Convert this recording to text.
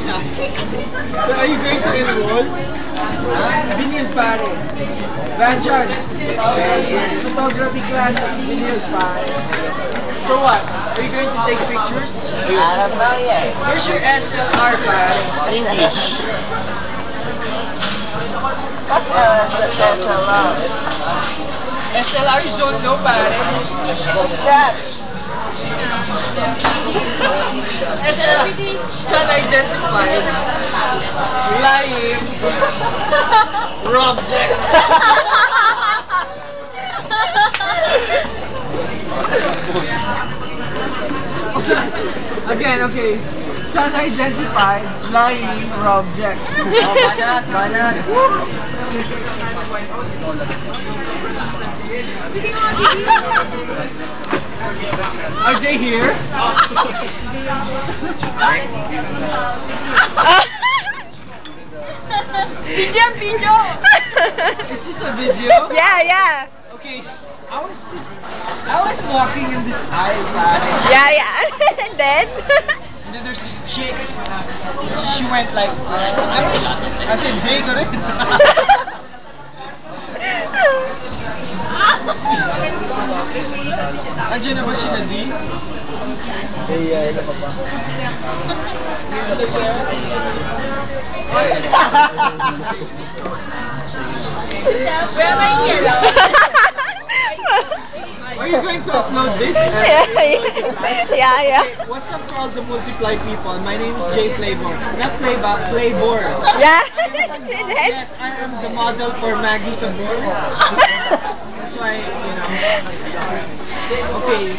So are you going to enroll? Vinyl pare. Ranchan. Photography class at Vinyl pare. So what? Are you going to take pictures? I don't know yet. Where's your SLR pare? English. What's SLR? SLR you don't know pare. What's that? SLR. Sun identified. Lying. Robject. Again, okay. Sun identified, lying, object. Oh, banat, banat. Are they here? Video! Is this a video? Yeah, yeah. Okay. I was walking in this aisle, pare. Yeah, yeah. And then? And then there's this chick. She went like, I said, hey, correct? Andiyan na ba si Nadine? Eh, ano pa ba? Where am I here? Are you going to upload this? Yeah, yeah. Okay, what's up to all the multiply people? My name is Jay Flavor. Not Playback, Playbor. Yeah. Yes, I am the model for Maggie Sabor. That's why, you know. Okay.